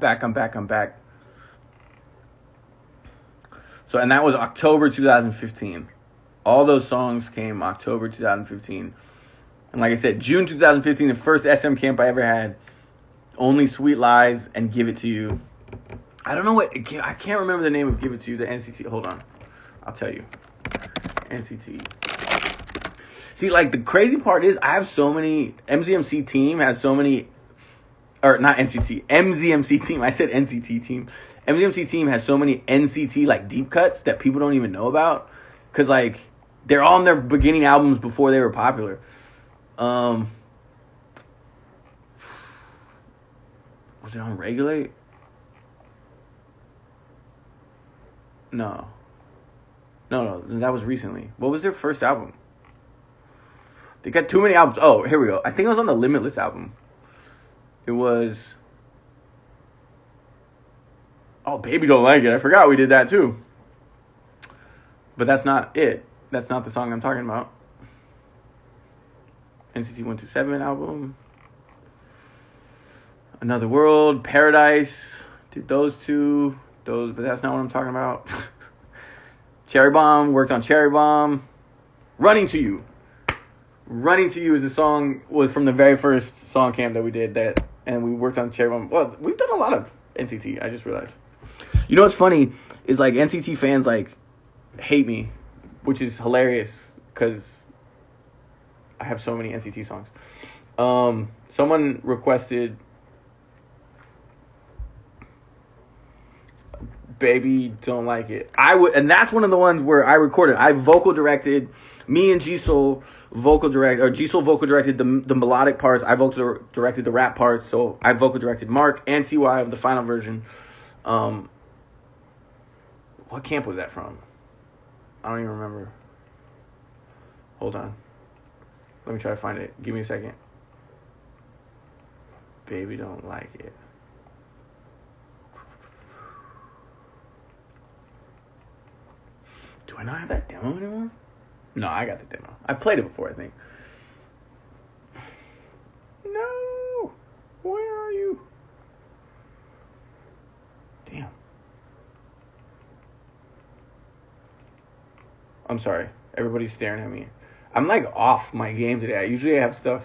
I'm back. So, and that was October 2015. All those songs came October 2015. And like I said, June 2015, the first SM camp I ever had, Only Sweet Lies and Give It To You. I don't know I can't remember the name of Give It To You, the NCT. Hold on. I'll tell you. NCT. See, like, the crazy part is I have so many, MZMC team has so many, or not MCT, MZMC team. I said NCT team. MZMC team has so many NCT, like, deep cuts that people don't even know about. Because, like, they're all on their beginning albums before they were popular. Was it on Regulate? No, that was recently. What was their first album? They got too many albums. Oh, here we go. I think it was on the Limitless album. It was... Oh, Baby Don't Like It. I forgot we did that too. But that's not it. That's not the song I'm talking about. NCT 127 album. Another World. Paradise. Did those two. But that's not what I'm talking about. Cherry Bomb. Worked on Cherry Bomb. Running to You. Running to You is the song, was from the very first song camp that we did, and we worked on Cherry Bomb. Well, we've done a lot of NCT, I just realized. You know what's funny is, like, NCT fans, like, hate me, which is hilarious because I have so many NCT songs. Someone requested Baby Don't Like It. And that's one of the ones where I recorded. I vocal directed. Me and Jisoo vocal directed the melodic parts. I vocal directed the rap parts. So I vocal directed Mark and TY of the final version. What camp was that from? I don't even remember. Hold on. Let me try to find it. Give me a second. Baby Don't Like It. Do I not have that demo anymore? No, I got the demo. I played it before, I think. No! Where are you? Damn. I'm sorry. Everybody's staring at me. I'm, like, off my game today. I usually have stuff.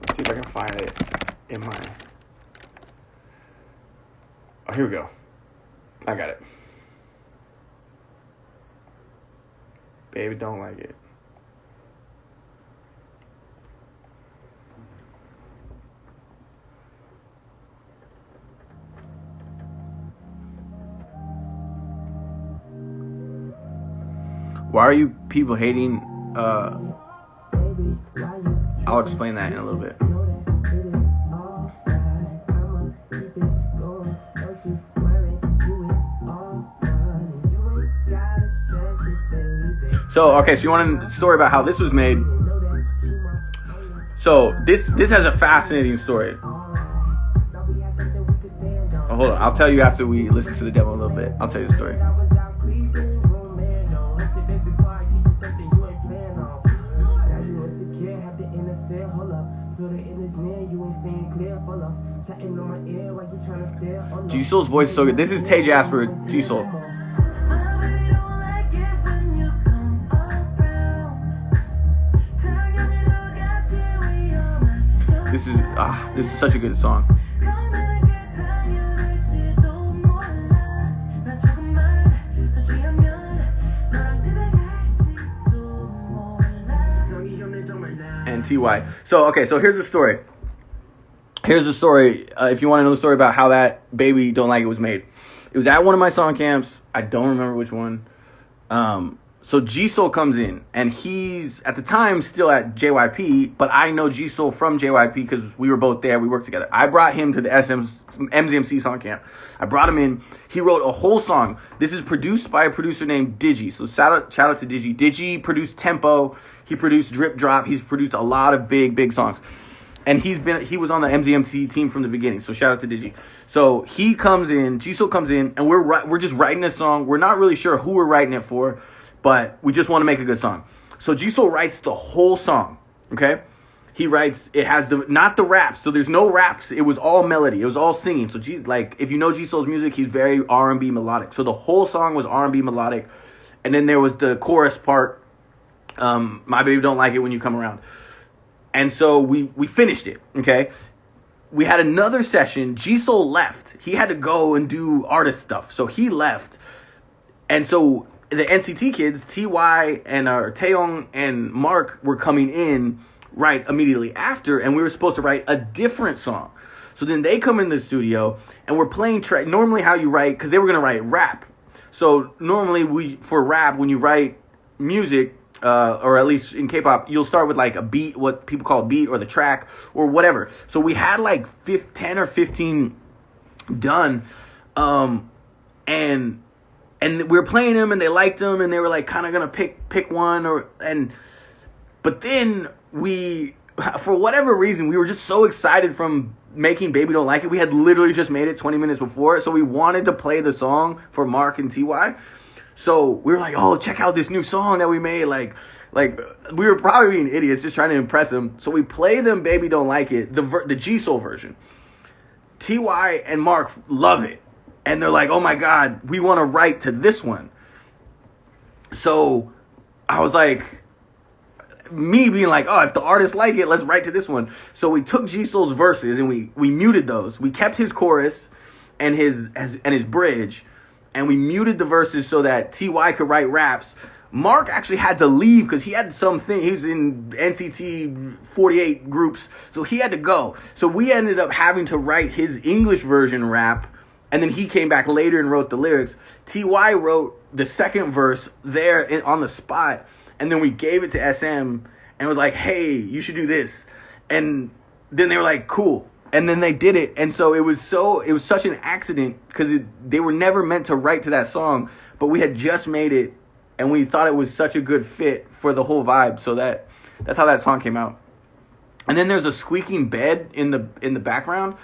Let's see if I can find it in my... Oh, here we go. I got it. Baby Don't Like It. Why are you people hating? I'll explain that in a little bit. So, okay, so you want a story about how this was made. So, this has a fascinating story. Oh, hold on. I'll tell you after we listen to the demo a little bit. I'll tell you the story. G-Soul's voice is so good. This is Tay Jasper, G-Soul. This is such a good song. And TY. So here's the story. If you want to know the story about how that Baby Don't Like It was made. It was at one of my song camps. I don't remember which one. So G-Soul comes in, and he's, at the time, still at JYP, but I know G-Soul from JYP because we were both there. We worked together. I brought him to the MZMC song camp. I brought him in. He wrote a whole song. This is produced by a producer named Digi. So shout out to Digi. Digi produced Tempo. He produced Drip Drop. He's produced a lot of big songs. And he was on the MZMC team from the beginning. So shout out to Digi. So he comes in, G-Soul comes in, and we're just writing a song. We're not really sure who we're writing it for, but we just want to make a good song. So G-Soul writes the whole song, okay? he writes, it has not the raps, so there's no raps, it was all melody, it was all singing. So if you know G Soul's music, he's very R&B melodic. So the whole song was R&B melodic, and then there was the chorus part, my baby don't like it when you come around. And so we finished it, okay? We had another session. G Soul left. He had to go and do artist stuff, so he left. And so the NCT kids, TY and Taeyong and Mark, were coming in right immediately after, and we were supposed to write a different song. So then they come in the studio, and we're playing track. Normally how you write, because they were going to write rap. So normally for rap, when you write music, or at least in K-pop, you'll start with like a beat, what people call a beat, or the track, or whatever. So we had like 10 or 15 done, and we were playing them, and they liked them, and they were like kind of gonna pick one, but then for whatever reason, we were just so excited from making Baby Don't Like It. We had literally just made it 20 minutes before, so we wanted to play the song for Mark and TY. So we were like, oh, check out this new song that we made. Like we were probably being idiots just trying to impress them. So we play them Baby Don't Like It, the G Soul version. TY and Mark love it. And they're like, oh my God, we want to write to this one. So I was like, me being like, oh, if the artists like it, let's write to this one. So we took G Soul's verses and we muted those. We kept his chorus and his bridge. And we muted the verses so that TY could write raps. Mark actually had to leave because he had something. He was in NCT 48 groups, so he had to go. So we ended up having to write his English version rap, and then he came back later and wrote the lyrics. TY wrote the second verse there on the spot, and then we gave it to SM and was like, hey, you should do this. And then they were like, cool. And then they did it, and so it was such an accident because they were never meant to write to that song, but we had just made it, and we thought it was such a good fit for the whole vibe. So that's how that song came out. And then there's a squeaking bed in the background,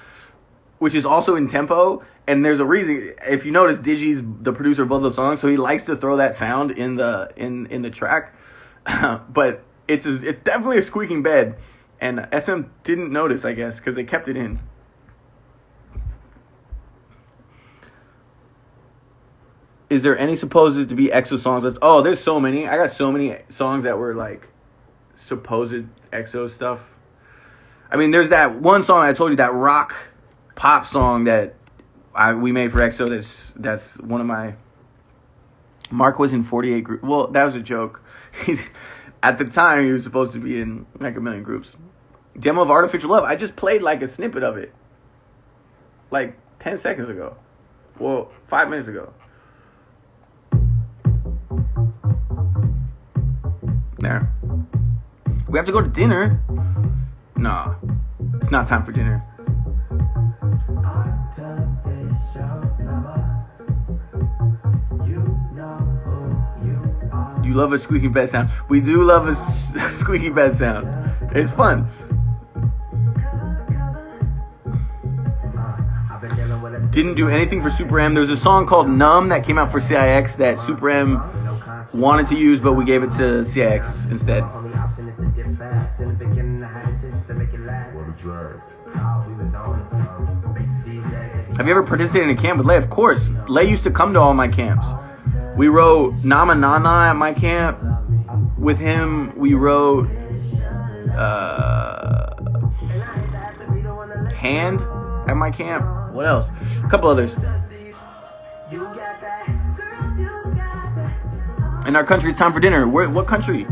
which is also in tempo, and there's a reason. If you notice, Digi's the producer of both those songs, so he likes to throw that sound in the track. But it's definitely a squeaking bed. And SM didn't notice, I guess, because they kept it in. Is there any supposed to be EXO songs left? Oh, there's so many. I got so many songs that were like supposed EXO stuff. I mean, there's that one song I told you, that rock pop song that we made for EXO. That's one of my... Mark was in 48 groups. Well, that was a joke. At the time, he was supposed to be in like a million groups. Demo of Artificial Love. I just played like a snippet of it. Like 10 seconds ago. Well, 5 minutes ago. There. We have to go to dinner. No. It's not time for dinner. You love a squeaky bed sound. We do love a squeaky bed sound. It's fun. Didn't do anything for Super M. There was a song called Numb that came out for CIX that Super M wanted to use, but we gave it to CIX instead. Have you ever participated in a camp with Lay? Of course. Lay used to come to all my camps. We wrote Nama Nana at my camp with him. We wrote Hand at my camp. What else? A couple others. In our country, it's time for dinner. What country?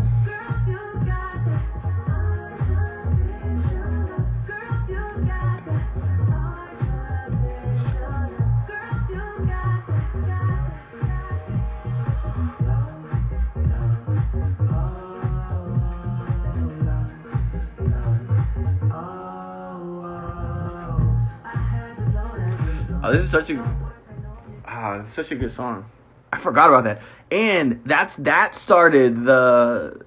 Oh, this is such a good song. I forgot about that. And that started the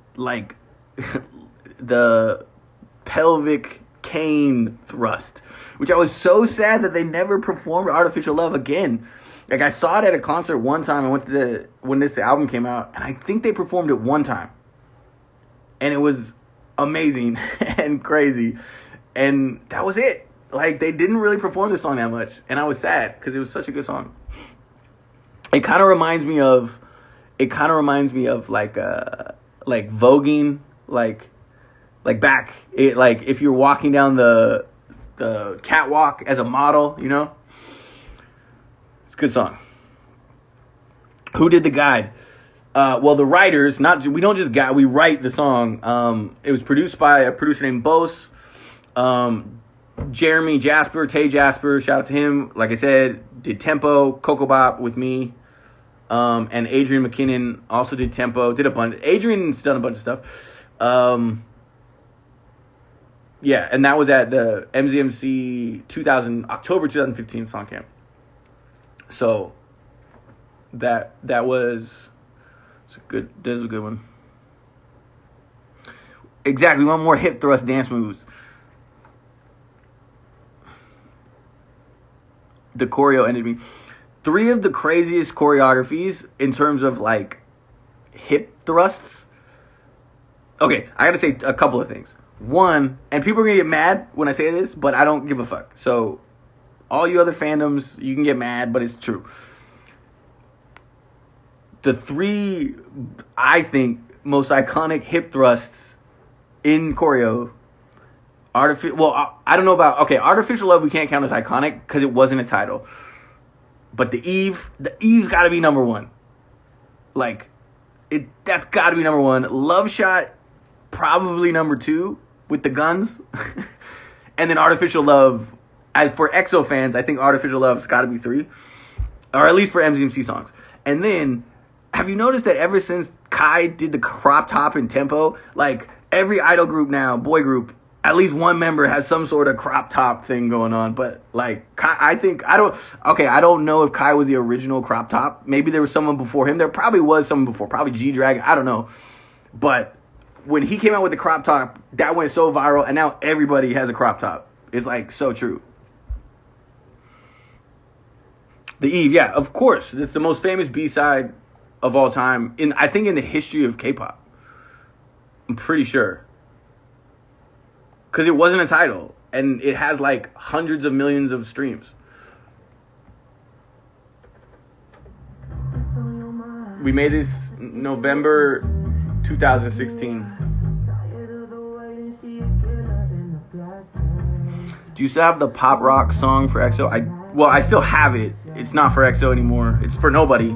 the pelvic cane thrust, which I was so sad that they never performed Artificial Love again. Like, I saw it at a concert one time. I went to when this album came out, and I think they performed it one time. And it was amazing and crazy. And that was it. Like, they didn't really perform this song that much. And I was sad because it was such a good song. It kind of reminds me of like voguing, like back, like if you're walking down the catwalk as a model, you know? It's a good song. Who did the guide? Well, the writers, we don't just guide, we write the song. It was produced by a producer named Bose. Jeremy Jasper, Tay Jasper, shout out to him. Like I said, did tempo, Coco Bop with me. And Adrian McKinnon also did tempo, did a bunch. Adrian's done a bunch of stuff. Yeah, and that was at the MZMC October 2015 song camp. So that was a good one. Exactly, we want more hip thrust dance moves. The choreo ended me. 3 of the craziest choreographies in terms of like hip thrusts. Okay, I gotta say a couple of things. One, and people are gonna get mad when I say this, but I don't give a fuck. So all you other fandoms, you can get mad, but it's true. The 3, I think, most iconic hip thrusts in choreo. I don't know about, Artificial Love we can't count as iconic because it wasn't a title. But the Eve's got to be number 1. Like, that's got to be number 1. Love Shot, probably number 2 with the guns. And then Artificial Love, for EXO fans, I think Artificial Love's got to be 3. Or at least for MZMC songs. And then, have you noticed that ever since Kai did the crop top and tempo, like, every idol group now, boy group, at least one member has some sort of crop top thing going on. But, like, Kai, I don't know if Kai was the original crop top. Maybe there was someone before him. There probably was someone before. Probably G-Dragon. I don't know. But when he came out with the crop top, that went so viral. And now everybody has a crop top. It's, like, so true. The Eve, yeah, of course. It's the most famous B-side of all time. I think in the history of K-pop. I'm pretty sure. Because it wasn't a title. And it has like hundreds of millions of streams. We made this November 2016. Do you still have the pop rock song for EXO? I still have it. It's not for EXO anymore. It's for nobody.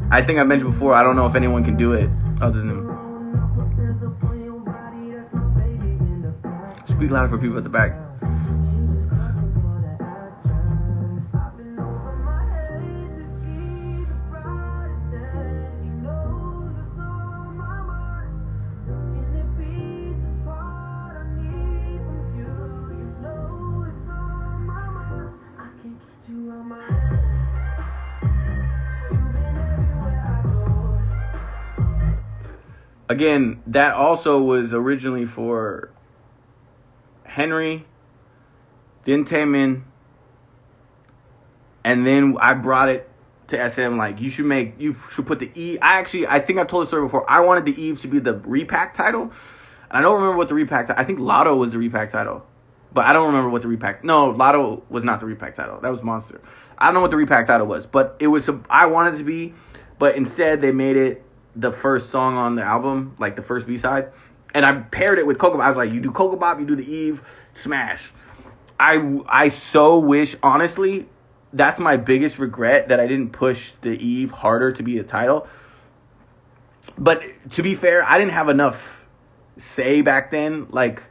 I think I mentioned before, I don't know if anyone can do it other than him. Speak louder for people at the back. Again, that also was originally for Henry, then Taemin, and then I brought it to SM. Like, you should put the Eve. I think I've told the story before. I wanted the Eve to be the repack title, and I don't remember what the repack. I think Lotto was the repack title, but I don't remember what the repack. No, Lotto was not the repack title. That was Monster. I don't know what the repack title was, but it was. I wanted it to be, but instead they made it the first song on the album, like the first B-side. And I paired it with Coco Bop. I was like, you do Coco Bop, you do the Eve, smash. I so wish, honestly, that's my biggest regret, that I didn't push the Eve harder to be a title. But to be fair, I didn't have enough say back then. Like,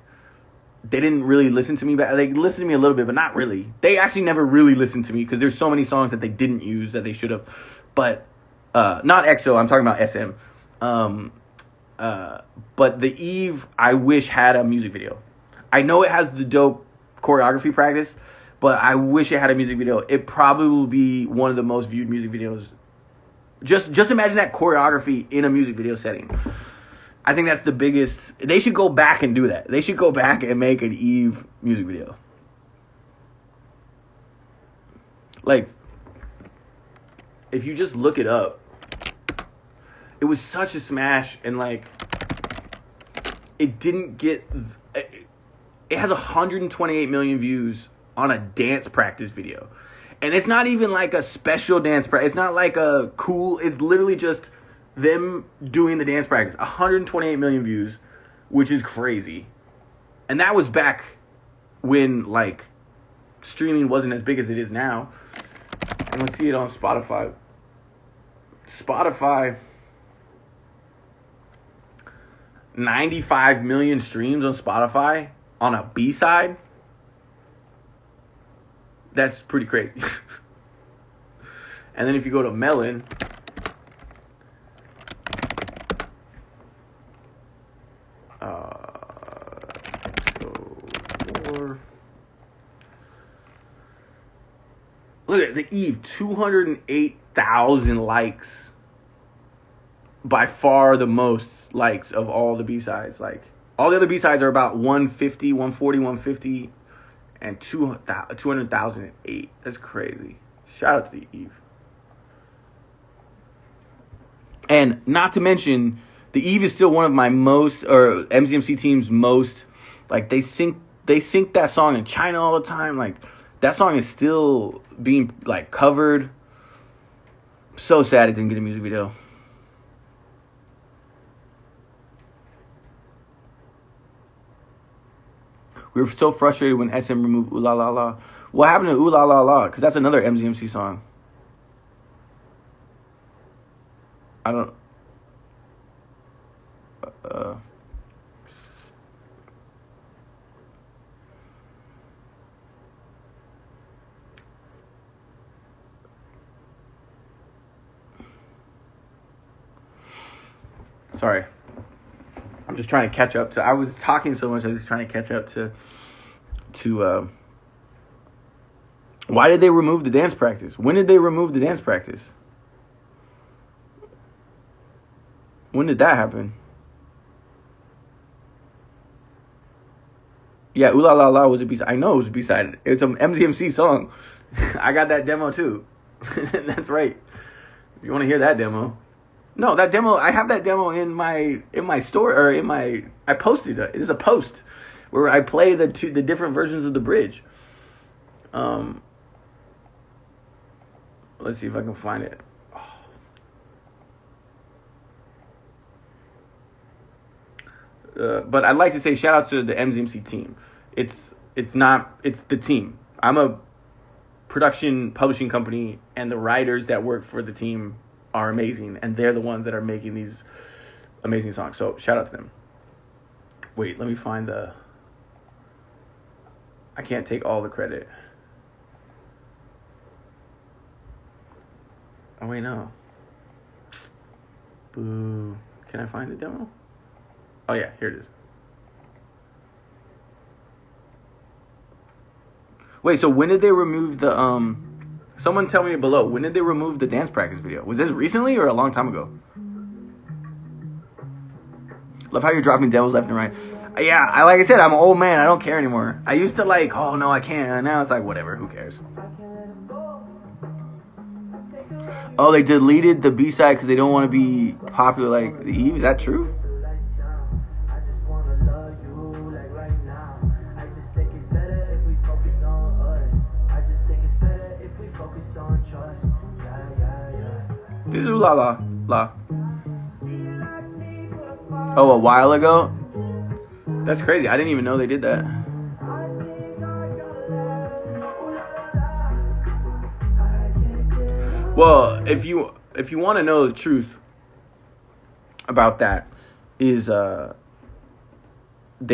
they didn't really listen to me. They listened to me a little bit, but not really. They actually never really listened to me because there's so many songs that they didn't use that they should have. But not EXO, I'm talking about SM. But the Eve, I wish had a music video. I know it has the dope choreography practice, but I wish it had a music video. It probably will be one of the most viewed music videos. Just imagine that choreography in a music video setting. I think that's the biggest. They should go back and do that. They should go back and make an Eve music video. Like, if you just look it up, it was such a smash, and like, it didn't get. It has 128 million views on a dance practice video, and it's not even like a special dance practice. It's not like a cool. It's literally just them doing the dance practice. 128 million views, which is crazy, and that was back when like streaming wasn't as big as it is now. And let's see it on Spotify. Spotify, 95 million streams on Spotify on a B-side. That's pretty crazy. And then if you go to Melon, look at the Eve, 208,000 likes. By far the most likes of all the B-sides. Like, all the other B-sides are about 150, 140, 150, and 200,008. That's crazy. Shout out to the Eve. And not to mention, the Eve is still one of my most, or MZMC team's most, like, they sync that song in China all the time. Like, that song is still being, like, covered. So sad it didn't get a music video. We were so frustrated when SM removed Ooh La La La. What happened to Ooh La La La? Because that's another MZMC song. I don't... Sorry. I'm just trying to catch up to... I was talking so much, I was just trying to catch up to why did they remove the dance practice? When did they remove the dance practice? When did that happen? Yeah, Ooh La La La was a B-side. I know it was a B-side. It's an MZMC song. I got that demo too. That's right. If you want to hear that demo. No, that demo, I have that demo in my store, or I posted it. It is a post where I play the different versions of the bridge. Let's see if I can find it. But I'd like to say shout out to the MZMC team. It's the team. I'm a production publishing company, and the writers that work for the team are amazing, and they're the ones that are making these amazing songs. So shout out to them. Wait, let me find I can't take all the credit. Oh wait, no. Boo. Can I find the demo? Oh yeah, here it is. Wait, so when did they remove the someone tell me below, when did they remove the dance practice video? Was this recently or a long time ago? Love how you're dropping demos left and right. Yeah, like I said, I'm an old man. I don't care anymore. I used to like, oh no, I can't. And now it's like, whatever, who cares? Oh, they deleted the B-side because they don't want to be popular like the Eve. Is that true? This is Ooh La La La. Oh, a while ago? That's crazy. I didn't even know they did that. Well, if you want to know the truth about that, is they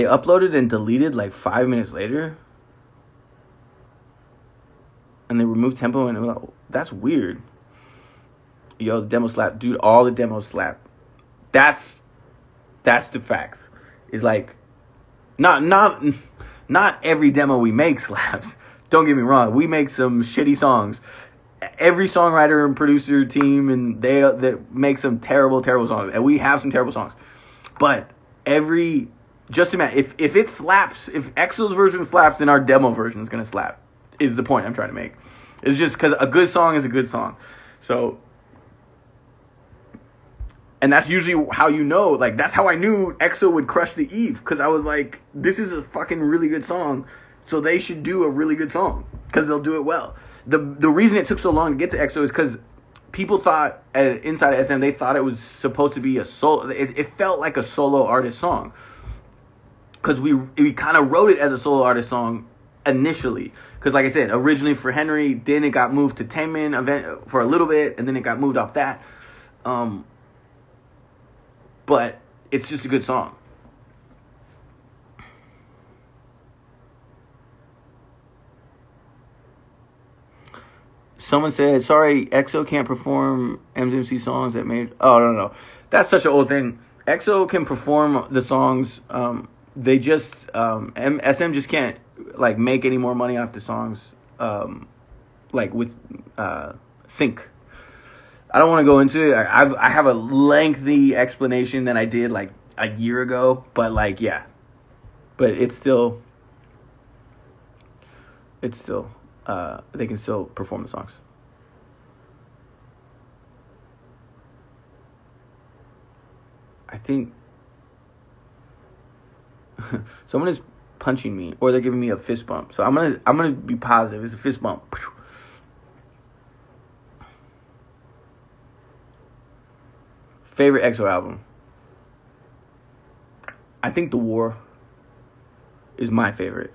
uploaded and deleted like 5 minutes later, and they removed tempo, and that's weird. Yo, the demo slap, dude. All the demos slap. That's the facts. Is like, not every demo we make slaps. Don't get me wrong. We make some shitty songs. Every songwriter and producer team, and they make some terrible songs, and we have some terrible songs. But just imagine if it slaps, if Exo's version slaps, then our demo version is gonna slap. Is the point I'm trying to make? It's just because a good song is a good song. So And that's usually how you know, like, that's how I knew EXO would crush the Eve, because I was like, this is a fucking really good song, so they should do a really good song, because they'll do it well. The reason it took so long to get to EXO is because people thought, inside of SM, they thought it was supposed to be a solo, it felt like a solo artist song, because we kind of wrote it as a solo artist song initially, because like I said, originally for Henry, then it got moved to Taemin event for a little bit, and then it got moved off that, but it's just a good song. Someone said, sorry, EXO can't perform MZMC songs that made... Oh, no. That's such an old thing. EXO can perform the songs. They just... SM just can't, like, make any more money off the songs, like, with sync. I don't want to go into it. I have a lengthy explanation that I did like a year ago, but like, yeah, but it's still they can still perform the songs. I think someone is punching me, or they're giving me a fist bump. So I'm gonna be positive. It's a fist bump. Favorite EXO album? I think The War is my favorite.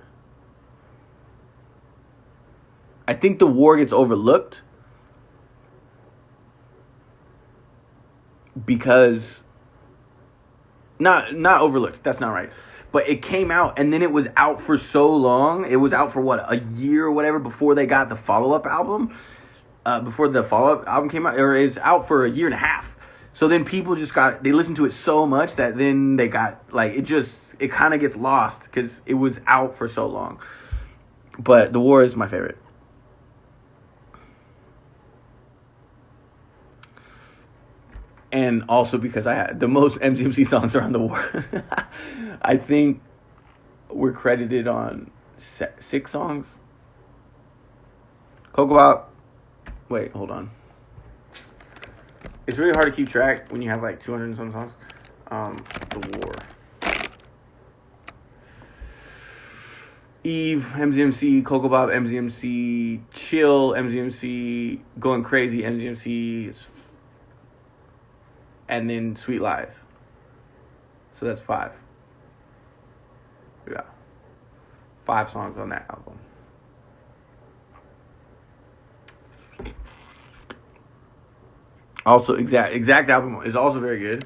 I think The War gets overlooked because not overlooked, that's not right. But it came out and then it was out for so long. It was out for what, a year or whatever before they got the follow-up album. Before the follow-up album came out, or it's out for a year and a half. So then people just they listened to it so much that then they got, like, it kind of gets lost because it was out for so long. But The War is my favorite. And also because I had the most MGMC songs are on The War. I think we're credited on 6 songs. Cocoa Pop. Wait, hold on. It's really hard to keep track when you have like 200 and some songs. The War. Eve, MZMC, Cocoa Pop, MZMC, Chill, MZMC, Going Crazy, MZMC, and then Sweet Lies. So that's 5. Yeah. 5 songs on that album. Also, exact album is also very good.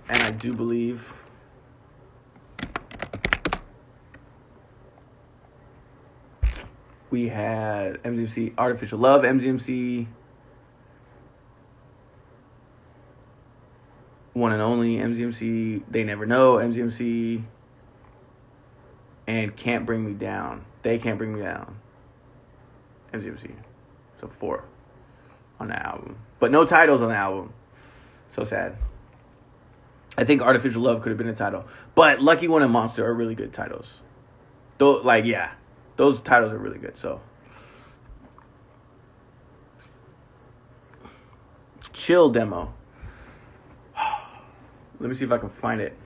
And I do believe we had MZMC Artificial Love, MZMC One and Only, MZMC They Never Know, MZMC and Can't Bring Me Down. They Can't Bring Me Down. MZMC. So 4 on the album. But no titles on the album. So sad. I think Artificial Love could have been a title. But Lucky One and Monster are really good titles. Those titles are really good, so. Chill demo. Let me see if I can find it.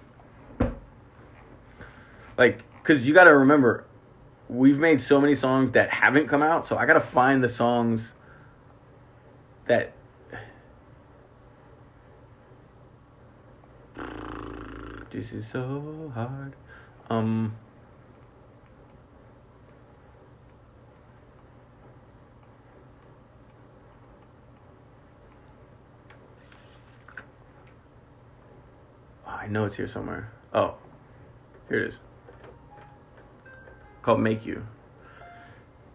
Like, because you got to remember, we've made so many songs that haven't come out, so I got to find the songs that... This is so hard. I know it's here somewhere. Oh, here it is. Called Make You.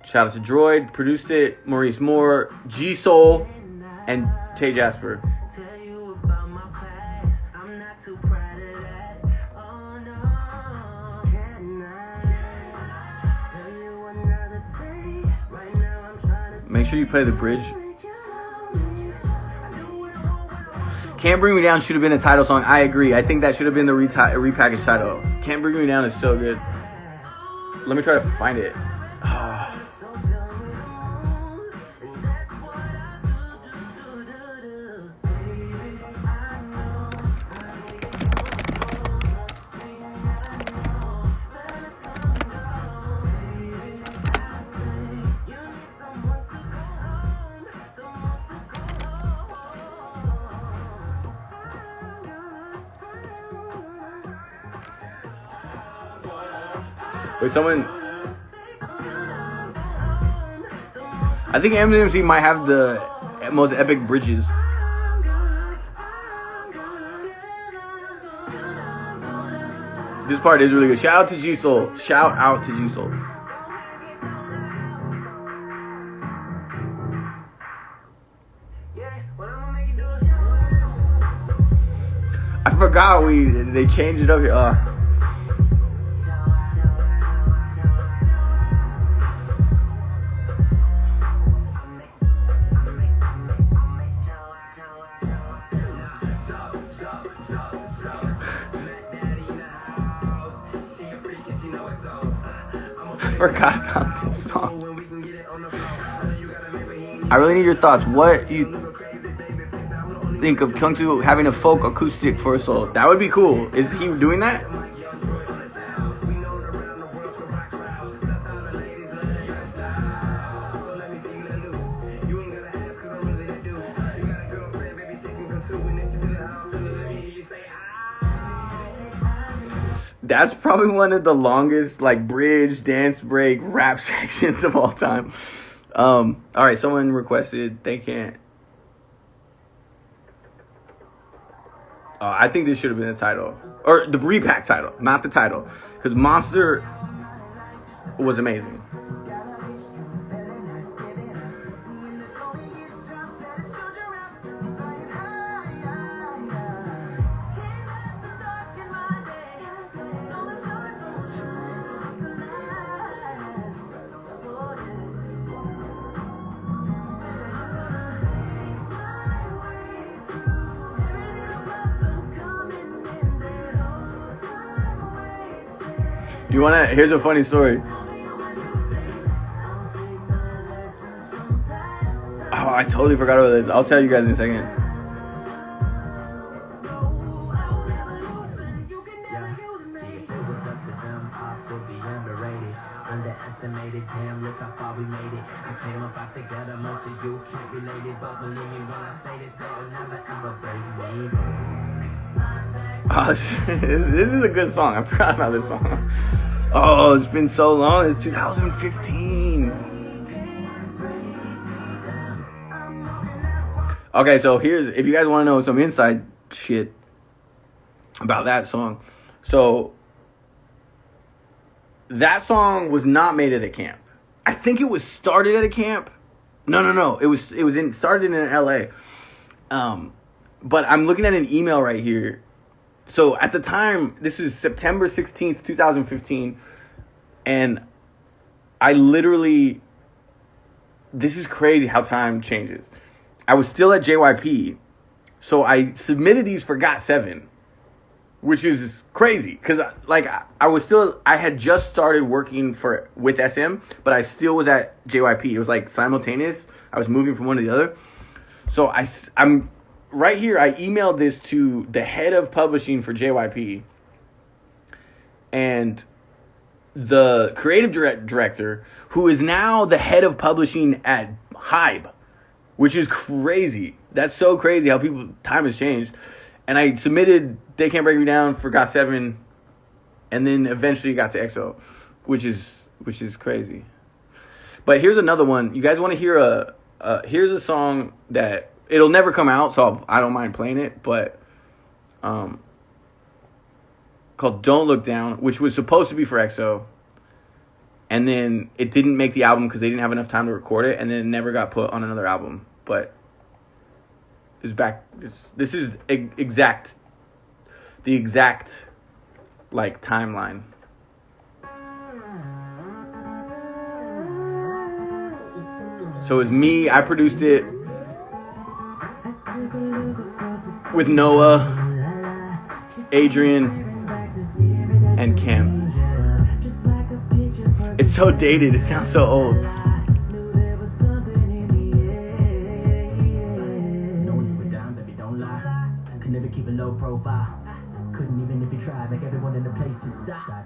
Shout out to Droid, produced it, Maurice Moore, G Soul, and Tay Jasper. Make sure you play the bridge. Can't Bring Me Down should have been a title song. I agree. I think that should have been the repackaged title. Can't Bring Me Down is so good. Let me try to find it. Wait, someone. I think MMC might have the most epic bridges. This part is really good. Shout out to G Soul. Shout out to G Soul. I forgot they changed it up here. I forgot about this song. I really need your thoughts. What you think of Kyungsu having a folk acoustic for a solo? That would be cool. Is he doing that? That's probably one of the longest like bridge, dance break, rap sections of all time. All right, someone requested they can't. I think this should have been the title or the repack title, not the title, because Monster was amazing. You wanna? Here's a funny story. Oh, I totally forgot about this. I'll tell you guys in a second. Underestimated, damn, look how far we made it. I came up out the gutter, most of you can't relate it, but believe me when I say this, they'll never ever break me. Oh shit, this is a good song. I forgot about this song. Oh, it's been so long. It's 2015. Okay, so here's, if you guys want to know some inside shit about that song. So, that song was not made at a camp. I think it was started at a camp. No. It was started in LA. But I'm looking at an email right here. So at the time, this was September 16th, 2015. And I literally, this is crazy how time changes. I was still at JYP. So I submitted these for GOT7, which is crazy. Because I had just started working with SM, but I still was at JYP. It was like simultaneous. I was moving from one to the other. So I'm right here, I emailed this to the head of publishing for JYP and the creative director, who is now the head of publishing at Hybe, which is crazy. That's so crazy how time has changed. And I submitted They Can't Break Me Down for GOT7, and then eventually got to EXO, which is crazy. But here's another one. You guys want to hear here's a song that it'll never come out, so I don't mind playing it, but called Don't Look Down, which was supposed to be for EXO, and then it didn't make the album because they didn't have enough time to record it, and then it never got put on another album. But it's back. This is the exact like timeline. So it's me. I produced it with Noah, Adrian, and Cam. It's so dated. It sounds so old. Could never keep a low profile. Couldn't even if you tried. Make everyone in the place just stop.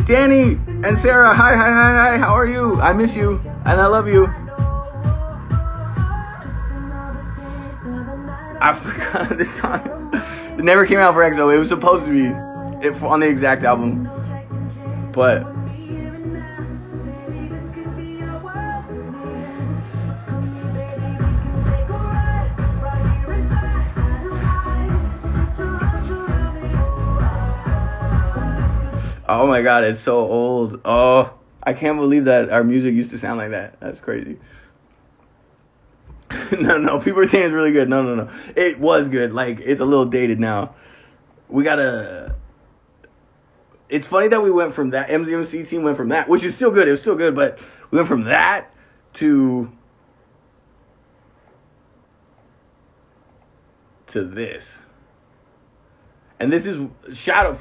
Danny and Sarah, hi, how are you? I miss you, and I love you. I forgot this song. It never came out for EXO. It was supposed to be on the exact album, but oh my god, it's so old. Oh, I can't believe that our music used to sound like that. That's crazy. No, people are saying it's really good. No. It was good. Like, it's a little dated now. It's funny that we went from that, MZMC team went from that, which is still good. It was still good, but we went from that to this. And this is,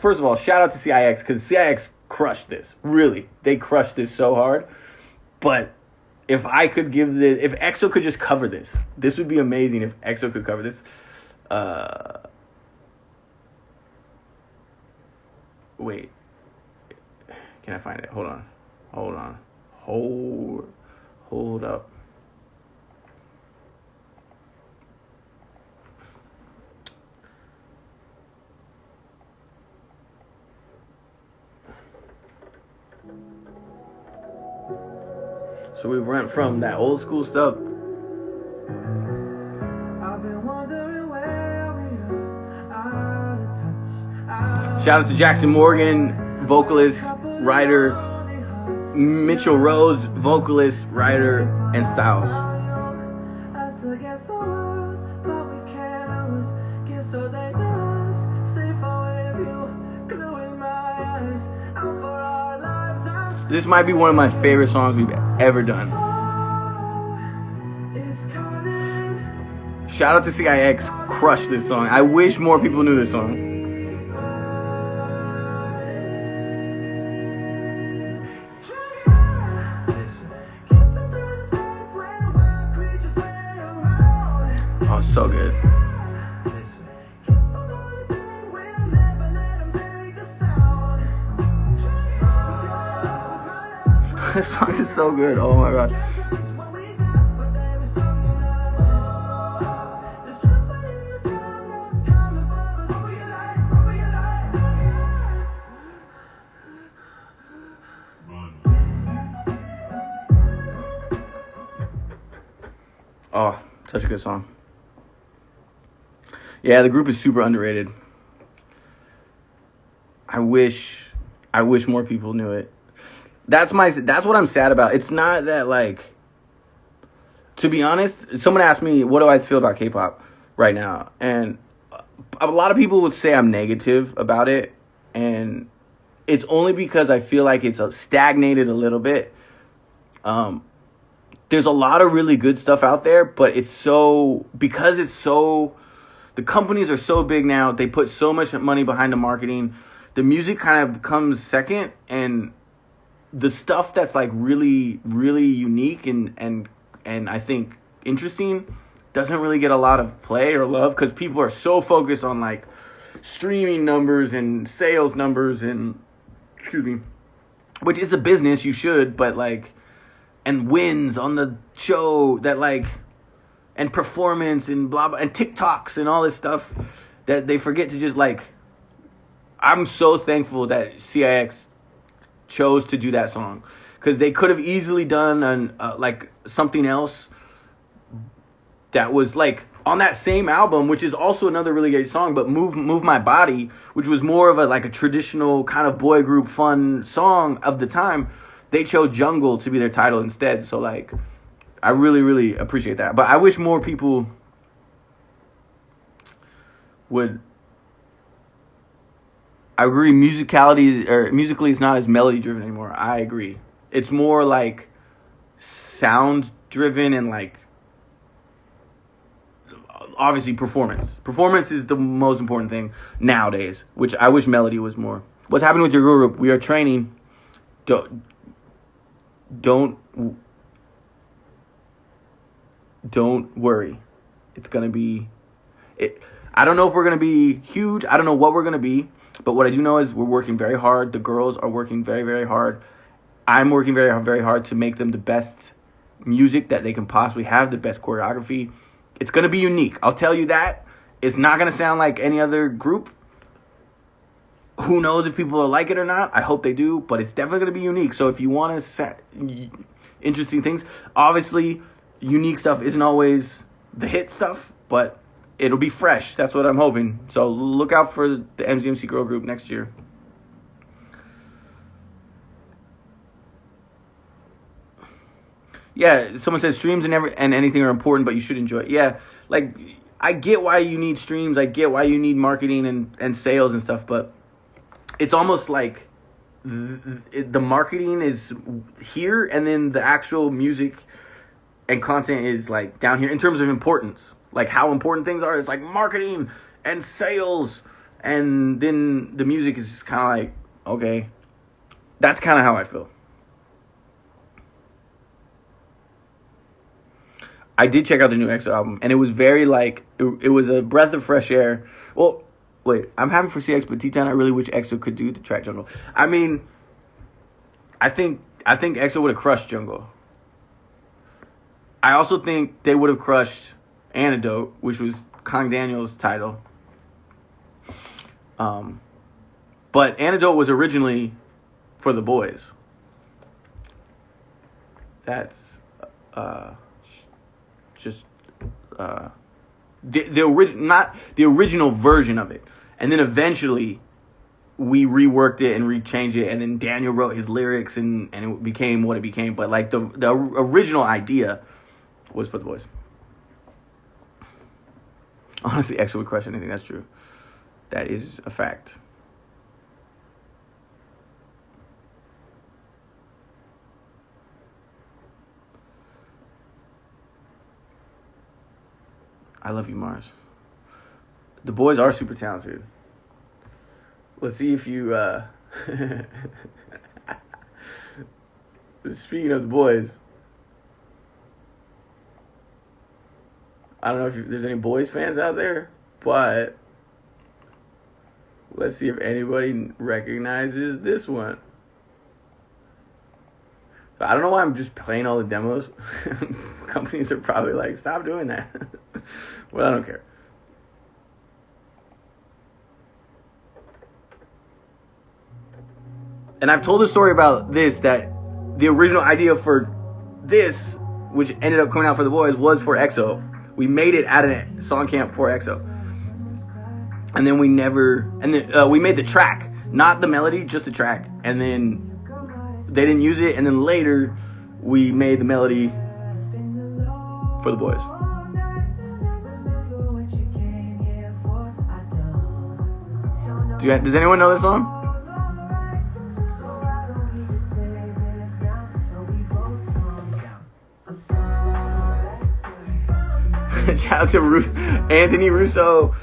first of all, shout out to CIX, because CIX crushed this. Really. They crushed this so hard. But if EXO could just cover this would be amazing if EXO could cover this. Wait. Can I find it? Hold on. Hold up. So we went from that old school stuff. Shout out to Jackson Morgan, vocalist, writer, Mitchell Rose, vocalist, writer, and Styles. This might be one of my favorite songs we've ever done. Shout out to CIX, crushed this song. I wish more people knew this song. Oh, so good. This song is so good. Oh my god. Oh, such a good song. Yeah, the group is super underrated. I wish more people knew it. That's what I'm sad about. It's not that, like, to be honest, someone asked me, what do I feel about K-pop right now? And a lot of people would say I'm negative about it. And it's only because I feel like it's stagnated a little bit. There's a lot of really good stuff out there, but the companies are so big now, they put so much money behind the marketing, the music kind of comes second, and the stuff that's like really, really unique and I think interesting doesn't really get a lot of play or love because people are so focused on like streaming numbers and sales numbers and, which is a business, you should, but like, and wins on the show that like, and performance and blah, blah, and TikToks and all this stuff that they forget to just like, I'm so thankful that CIX chose to do that song because they could have easily done like something else that was like on that same album, which is also another really great song, but Move My Body, which was more of a traditional kind of boy group fun song of the time. They chose Jungle to be their title instead. So like, I really, really appreciate that. But I wish more people would. I agree, musically it's not as melody driven anymore. I agree. It's more like sound driven and like obviously performance. Performance is the most important thing nowadays, which I wish melody was more. What's happening with your group? We are training. Don't worry. It's gonna be I don't know if we're gonna be huge. I don't know what we're gonna be. But what I do know is we're working very hard. The girls are working very, very hard. I'm working very, very hard to make them the best music that they can possibly have, the best choreography. It's going to be unique. I'll tell you that. It's not going to sound like any other group. Who knows if people will like it or not? I hope they do, but it's definitely going to be unique. So if you want to set interesting things, obviously unique stuff isn't always the hit stuff, but it'll be fresh. That's what I'm hoping. So look out for the MZMC Girl Group next year. Yeah, someone says streams and anything are important, but you should enjoy it. Yeah, like, I get why you need streams. I get why you need marketing and sales and stuff, but it's almost like the marketing is here, and then the actual music and content is like down here in terms of importance. Like how important things are. It's like marketing and sales, and then the music is just kind of like, okay. That's kind of how I feel. I did check out the new EXO album, and it was very like, it was a breath of fresh air. Well, wait, I'm happy for CX, but T-Town, I really wish EXO could do the track Jungle. I mean, I think EXO would have crushed Jungle. I also think they would have crushed Antidote, which was Kang Daniel's title. But Antidote was originally for the boys. That's just not the original version of it. And then eventually we reworked it and rechanged it, and then Daniel wrote his lyrics, and it became what it became. But like the original idea was for the boys. Honestly, EXO would crush anything. That's true. That is a fact. I love you, Marz. The boys are super talented. Let's see if you, speaking of the boys, I don't know if there's any boys fans out there, but let's see if anybody recognizes this one. I don't know why I'm just playing all the demos. Companies are probably like, stop doing that. Well, I don't care. And I've told a story about this, that the original idea for this, which ended up coming out for the boys, was for EXO. We made it at a song camp for EXO. And then we made the track, not the melody, just the track. And then they didn't use it, and then later we made the melody for the boys. Does anyone know this song? Shout out to Anthony Russo,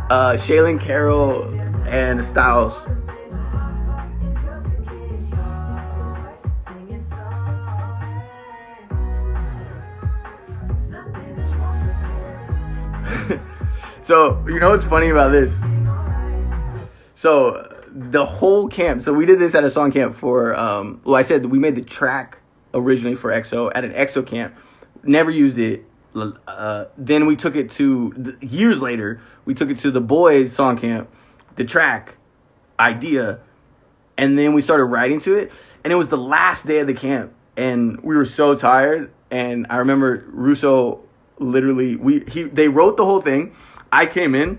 Shaylin Carroll, and Styles. So, you know what's funny about this? So, the whole camp, so we did this at a song camp for, I said we made the track originally for EXO at an EXO camp. Never used it. Then we took it to, years later, we took it to the boys' song camp, the track idea, and then we started writing to it. And it was the last day of the camp, and we were so tired. And I remember Russo literally, they wrote the whole thing. I came in,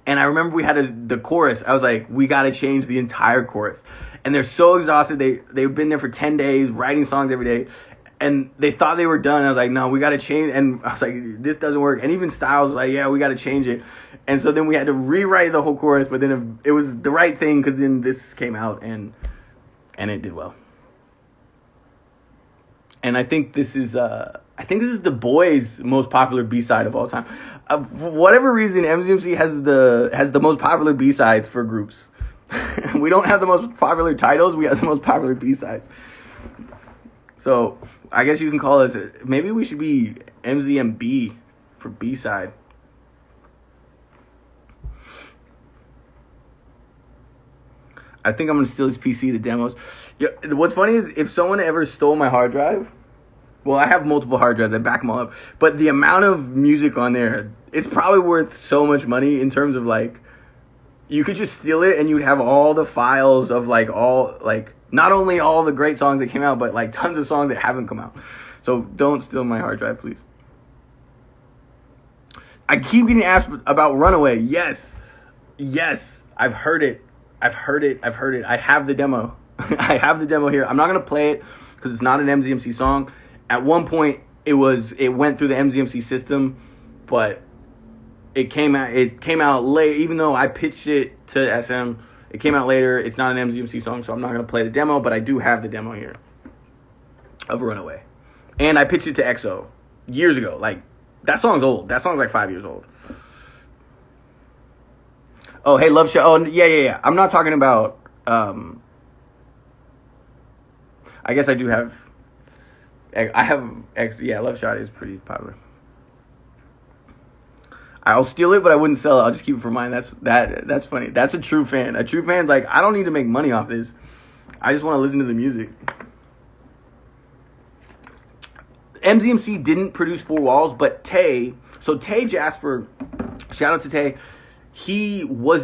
and I remember we had the chorus. I was like, we got to change the entire chorus. And they're so exhausted. They've been there for 10 days, writing songs every day. And they thought they were done. I was like, no, we got to change. And I was like, this doesn't work. And even Styles was like, yeah, we got to change it. And so then we had to rewrite the whole chorus. But then it was the right thing, because then this came out, and it did well. And I think this is the boys' most popular B-side of all time. For whatever reason, MZMC has the most popular B-sides for groups. We don't have the most popular titles. We have the most popular B-sides. So I guess you can call us, maybe we should be MZMB for B-side. I think I'm going to steal his PC, the demos. Yeah, what's funny is if someone ever stole my hard drive, Well, I have multiple hard drives. I back them all up. But the amount of music on there, it's probably worth so much money in terms of, like, you could just steal it and you'd have all the files of, like, all, like, not only all the great songs that came out, but, like, tons of songs that haven't come out. So don't steal my hard drive, please. I keep getting asked about Runaway. Yes. I've heard it. I have the demo. I have the demo here. I'm not going to play it because it's not an MZMC song. At one point, it went through the MZMC system, but it came out late. Even though I pitched it to SM, it came out later. It's not an MZMC song, so I'm not going to play the demo, but I do have the demo here of Runaway. And I pitched it to EXO years ago. Like, that song's old. That song's like 5 years old. Oh, hey, Love Shot. Oh, yeah. I'm not talking about, I guess I do have, Love Shot is pretty popular. I'll steal it, but I wouldn't sell it. I'll just keep it for mine. That's funny. That's a true fan. A true fan's like, I don't need to make money off this. I just want to listen to the music. MZMC didn't produce Four Walls, but Tay Jasper, shout out to Tay, he was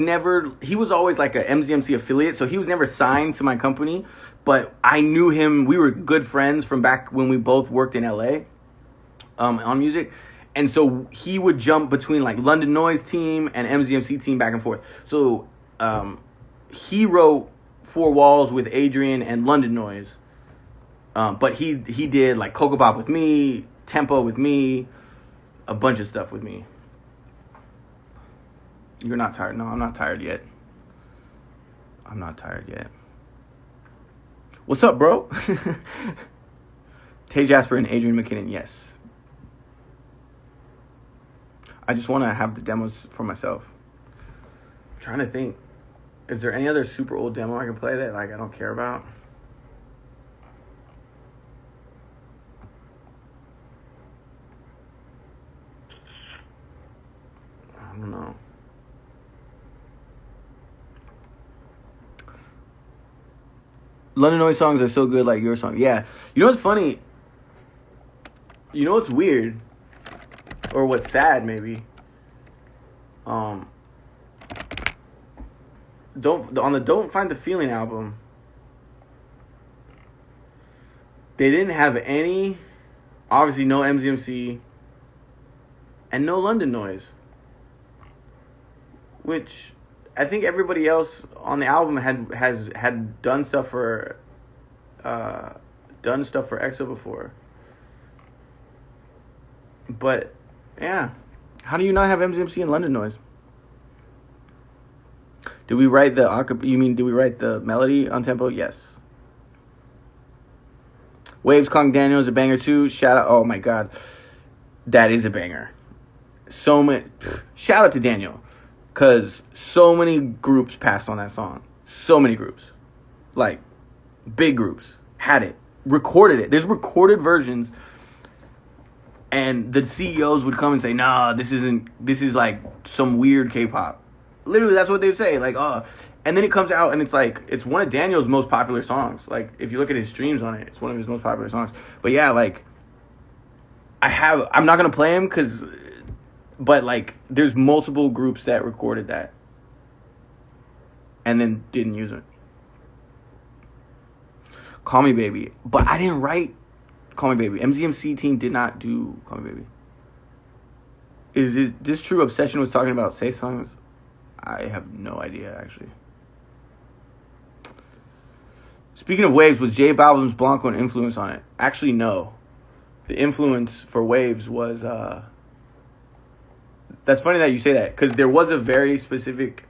always like a MZMC affiliate, so he was never signed to my company, but I knew him. We were good friends from back when we both worked in LA on music, and so he would jump between like London Noise team and MZMC team back and forth. So he wrote Four Walls with Adrian and London Noise. But he did like Cocoa Pop with me, Tempo with me, a bunch of stuff with me. You're not tired? No, I'm not tired yet. What's up, bro? Tay Jasper and Adrian McKinnon, yes. I just want to have the demos for myself. I'm trying to think. Is there any other super old demo I can play that like I don't care about? I don't know. London Noise songs are so good, like your song. Yeah. You know what's funny? You know what's weird? Or what's sad, maybe? On the Don't Find the Feeling album, they didn't have any, obviously no MZMC, and no London Noise. Which I think everybody else on the album had done stuff for EXO before. But yeah, how do you not have MZMC and London Noise? Did we write the melody on Tempo? Yes. Waves Kong Daniel is a banger too. Shout out! Oh my god, that is a banger. Shout out to Daniel. Because so many groups passed on that song. So many groups. Like, big groups. Had it. Recorded it. There's recorded versions. And the CEOs would come and say, nah, this is like some weird K-pop. Literally, that's what they would say. Like, and then it comes out and it's like, it's one of Daniel's most popular songs. Like, if you look at his streams on it, it's one of his most popular songs. But yeah, like, I'm not going to play him but, like, there's multiple groups that recorded that and then didn't use it. Call Me Baby. But I didn't write Call Me Baby. MZMC team did not do Call Me Baby. Is it this true Obsession was talking about Say songs? I have no idea, actually. Speaking of Waves, was J Balvin's Blanco an influence on it? Actually, no. The influence for Waves was... That's funny that you say that, because there was a very specific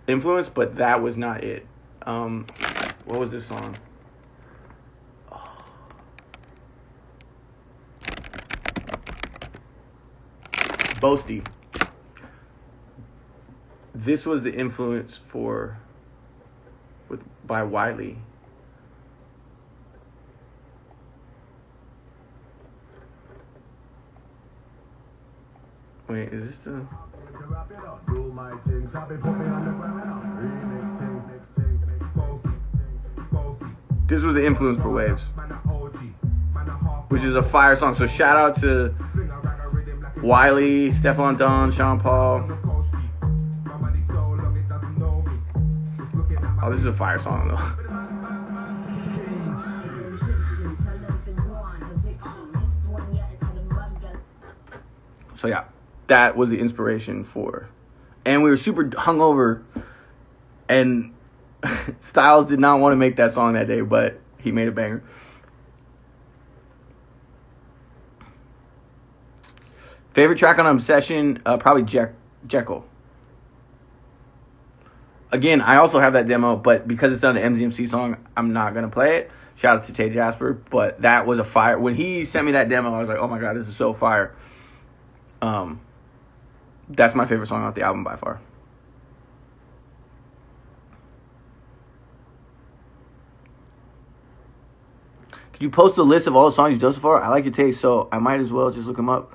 influence, but that was not it. What was this song? Boasty. This was the influence by Wiley. Wait, is this the... This was the influence for Waves. which is a fire song. So shout out to Wiley, Stefan Don, Sean Paul. Oh, this is a fire song though. So yeah, that was the inspiration for, and we were super hungover, and Styles did not want to make that song that day, but he made a banger. Favorite track on Obsession, probably Jekyll. Again, I also have that demo, but because it's not an MZMC song, I'm not going to play it. Shout out to Tay Jasper, but that was a fire. When he sent me that demo, I was like, oh my God, this is so fire. That's my favorite song off the album by far. Could you post a list of all the songs you've done so far? I like your taste, so I might as well just look them up.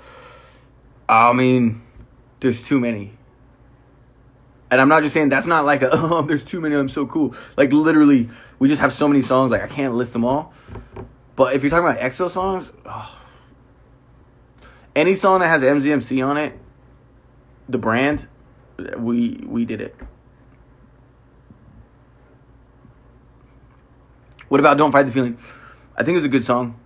I mean, there's too many. And I'm not just saying that's not like there's too many, I'm so cool. Like, literally, we just have so many songs, like, I can't list them all. But if you're talking about EXO songs, any song that has MZMC on it, the brand, we did it. What about Don't Fight the Feeling? I think it's a good song.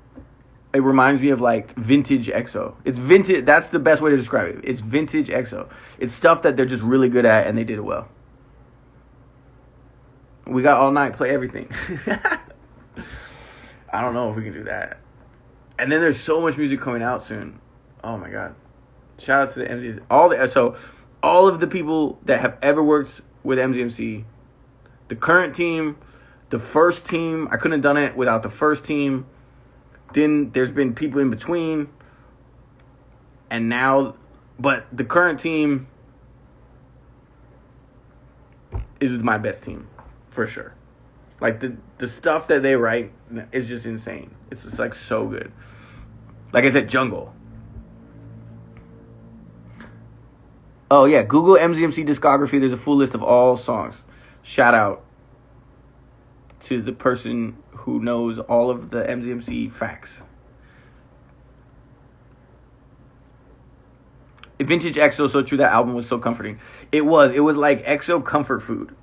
It reminds me of like vintage EXO. It's vintage. That's the best way to describe it. It's vintage EXO. It's stuff that they're just really good at and they did it well. We got All Night, Play Everything. I don't know if we can do that. And then there's so much music coming out soon. Oh my God. Shout out to the MZMC. All of the people that have ever worked with MZMC, the current team, the first team. I couldn't have done it without the first team. Then there's been people in between. And now, but the current team is my best team, for sure. Like, the stuff that they write is just insane. It's just, like, so good. Like I said, Jungle. Oh, yeah, Google MZMC discography. There's a full list of all songs. Shout out to the person who knows all of the MZMC facts. Vintage EXO, so true. That album was so comforting. It was like EXO comfort food.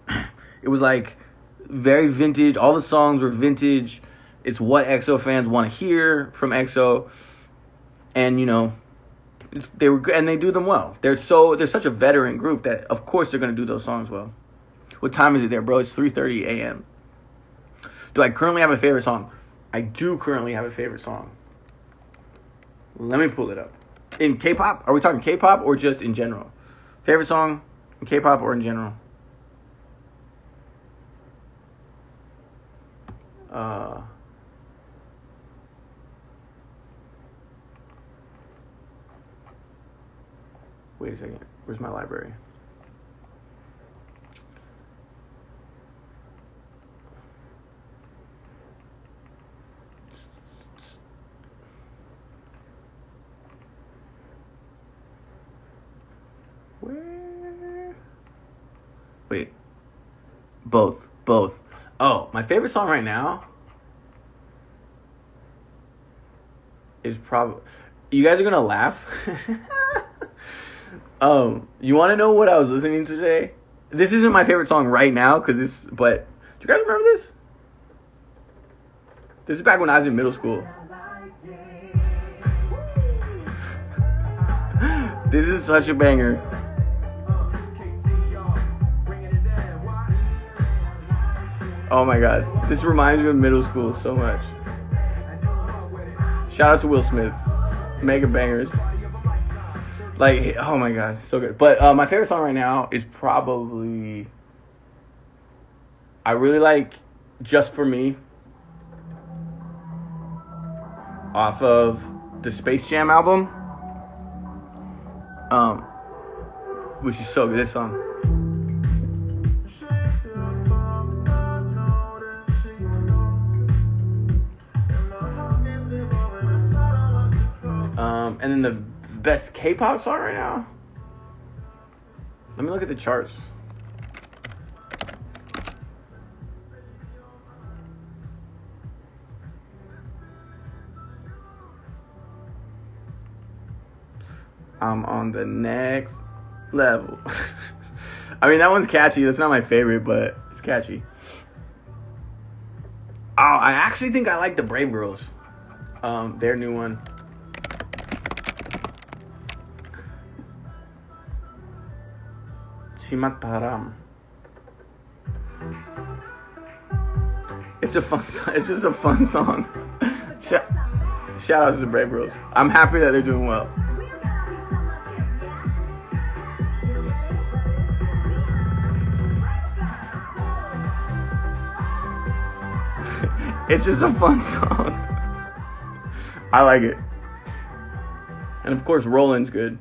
It was like very vintage. All the songs were vintage. It's what EXO fans want to hear from EXO, and you know, they were and they do them well. They're such a veteran group that of course they're gonna do those songs well. What time is it there, bro? It's 3:30 a.m. Do I currently have a favorite song? I do currently have a favorite song. Let me pull it up. In K-pop? Are we talking K-pop or just in general? Favorite song in K-pop or in general? Wait a second. Where's my library? Where? Wait. Both. Oh, my favorite song right now is probably... You guys are gonna laugh. You want to know what I was listening to today? This isn't my favorite song right now, but do you guys remember this? This is back when I was in middle school. This is such a banger. Oh my God. This reminds me of middle school so much. Shout out to Will Smith. Mega bangers. Like, oh my God, so good. But my favorite song right now is probably... I really like Just For Me off of the Space Jam album. Which is so good, this song. And then the best K-pop song right now? Let me look at the charts. I'm on the next level. I mean, that one's catchy. That's not my favorite, but it's catchy. Oh, I actually think I like the Brave Girls. Their new one. Chimataram. It's a fun song. It's just a fun song. Shout out to the Brave Girls. I'm happy that they're doing well. It's just a fun song. I like it. And of course, Rolling's good.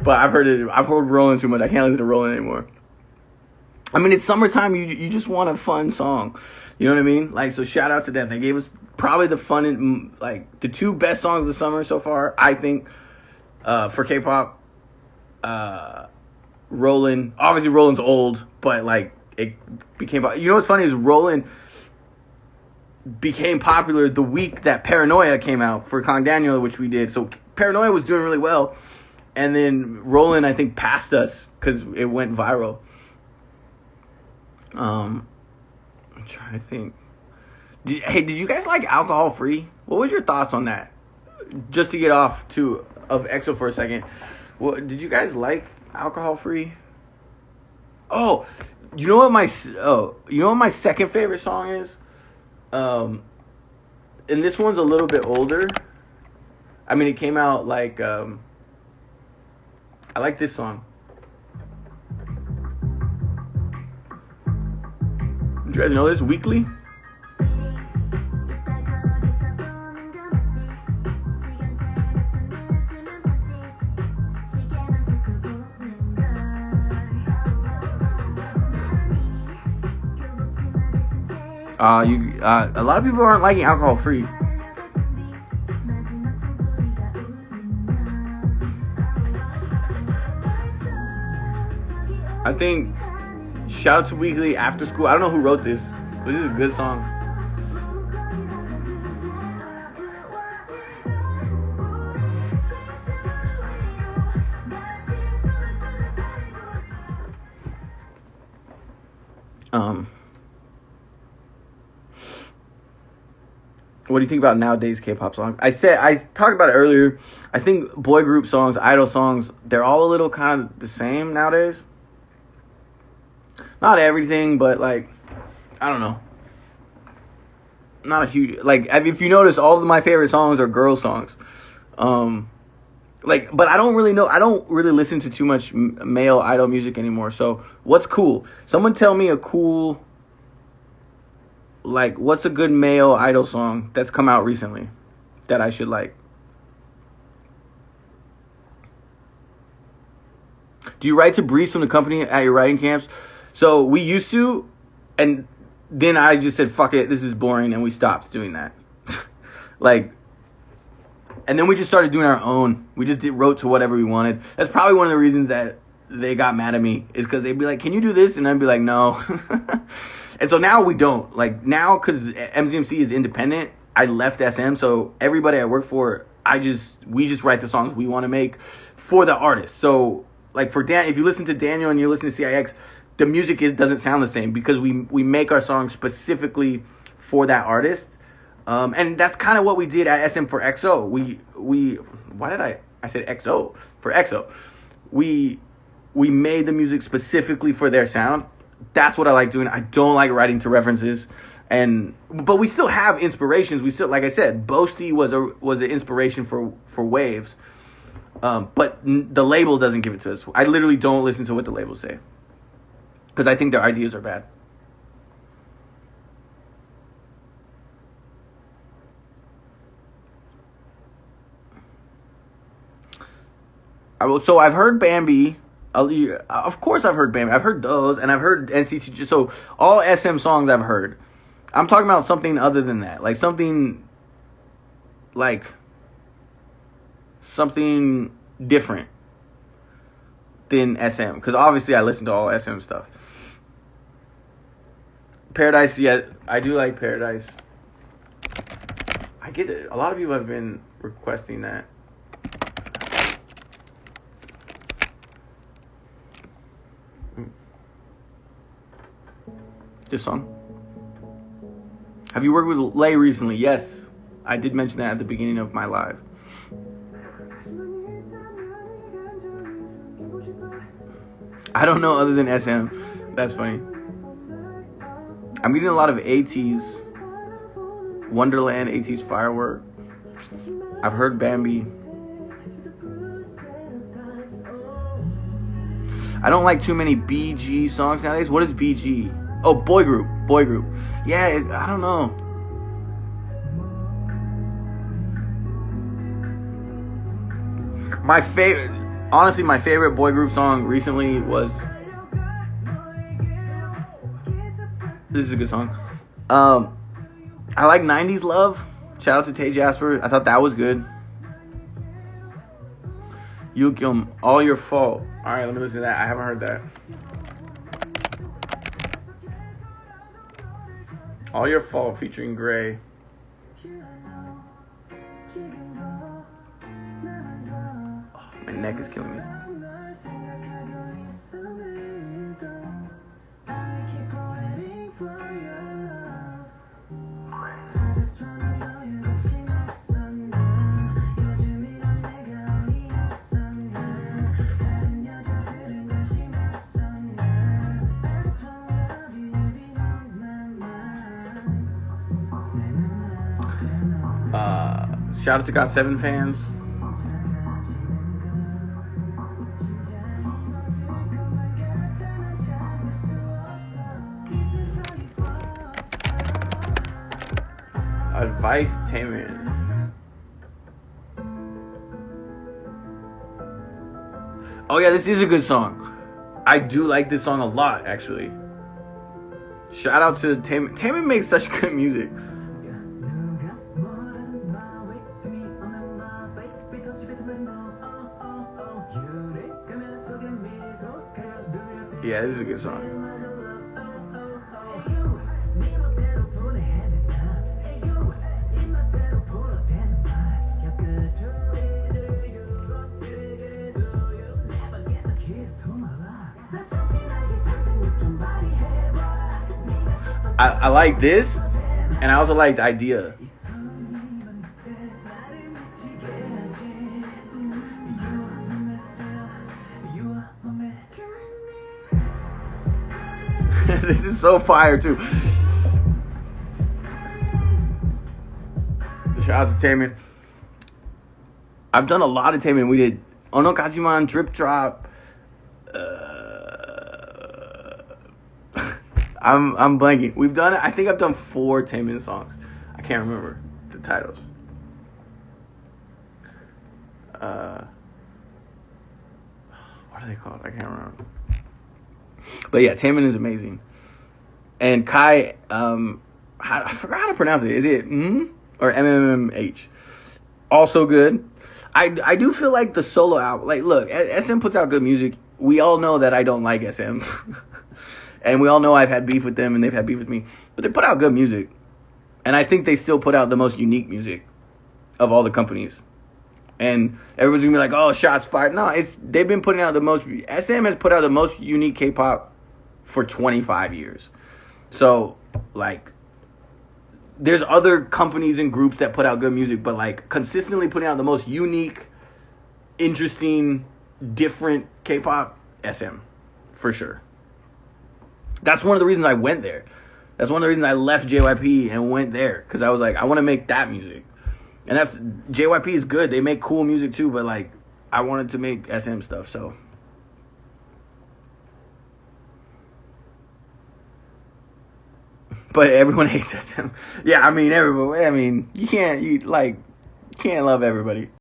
But I've heard Rolling too much. I can't listen to Rolling anymore. I mean, it's summertime. You just want a fun song. You know what I mean? Like, so shout out to them. They gave us probably the fun, like, the two best songs of the summer so far, I think, for K-pop. Rolling. Obviously, Rolling's old, but, like, it became... You know what's funny is Rolling became popular the week that Paranoia came out for Kong Daniel, which we did. So Paranoia was doing really well. And then Rolling, I think, passed us because it went viral. I'm trying to think. Did you guys like Alcohol Free? What was your thoughts on that? Just to get off of EXO for a second. Did you guys like Alcohol Free? Oh, you know what my second favorite song is? And this one's a little bit older. I mean, it came out like I like this song. Do you guys know this? Weekly? A lot of people aren't liking Alcohol Free. I think shout out to Weekly After School. I don't know who wrote this, but this is a good song. What do you think about nowadays K-pop songs? I talked about it earlier. I think boy group songs, idol songs, they're all a little kind of the same nowadays. Not everything, but like, I don't know. Not a huge, like, if you notice, all of my favorite songs are girl songs. But I don't really listen to too much male idol music anymore. So what's cool? Someone tell me a cool, like, what's a good male idol song that's come out recently that I should like? Do you write to briefs from the company at your writing camps? So we used to, and then I just said, fuck it, this is boring, and we stopped doing that. And then we just started doing our own. We just wrote to whatever we wanted. That's probably one of the reasons that they got mad at me, is because they'd be like, can you do this? And I'd be like, no. And so now we don't. Like, now, because MZMC is independent, I left SM, so everybody I work for, we just write the songs we want to make for the artist. So, like, for Dan, if you listen to Daniel and you listen to CIX, the music doesn't sound the same because we make our songs specifically for that artist. And that's kind of what we did at SM for EXO. Why did I said EXO? For EXO. We made the music specifically for their sound. That's what I like doing. I don't like writing to references. But we still have inspirations. We still, like I said, Boasty was an inspiration for Waves. But the label doesn't give it to us. I literally don't listen to what the labels say, because I think their ideas are bad. So I've heard Bambi. Of course I've heard Bambi. I've heard those, and I've heard NCT. So all SM songs I've heard. I'm talking about something other than that. Like something different than SM. Because obviously I listen to all SM stuff. Paradise, yeah, I do like Paradise. I get it. A lot of people have been requesting that. This song. Have you worked with Lay recently? Yes. I did mention that at the beginning of my live. I don't know other than SM. That's funny. I'm getting a lot of AT's. Wonderland, AT's Firework. I've heard Bambi. I don't like too many BG songs nowadays. What is BG? Oh, boy group. Boy group. Yeah, I don't know. My favorite, honestly, my favorite boy group song recently was. This is a good song. I like 90s Love. Shout out to Tay Jasper. I thought that was good. Yukim, All Your Fault. Alright, let me listen to that. I haven't heard that. All Your Fault featuring Gray. Oh, my neck is killing me. Shout out to Got 7 fans. Advice Taman. Oh yeah, this is a good song. I do like this song a lot, actually. Shout out to Taman. Taman makes such good music. Yeah, this is a good song. I like this, and I also like the idea. This is so fire too. Shout out to Taman. I've done a lot of Taman. We did Ono Kajiman, Drip Drop. I'm blanking. We've done it. I think I've done 4 Taman songs. I can't remember the titles. What are they called? I can't remember. But yeah, Taman is amazing. And Kai, I forgot how to pronounce it. Is it or MMMH? Also good. I do feel like the solo album. Like, look, SM puts out good music. We all know that I don't like SM. And we all know I've had beef with them and they've had beef with me. But they put out good music. And I think they still put out the most unique music of all the companies. And everyone's going to be like, oh, shots fired. No, they've been putting out the most... SM has put out the most unique K-pop for 25 years. So, like, there's other companies and groups that put out good music, but, like, consistently putting out the most unique, interesting, different K-pop, SM, for sure. That's one of the reasons I went there. That's one of the reasons I left JYP and went there. Because I was like, I want to make that music. And that's... JYP is good. They make cool music too. But, like, I wanted to make SM stuff, so... But everyone hates SM. Yeah, I mean, everyone... I mean, you can't love everybody.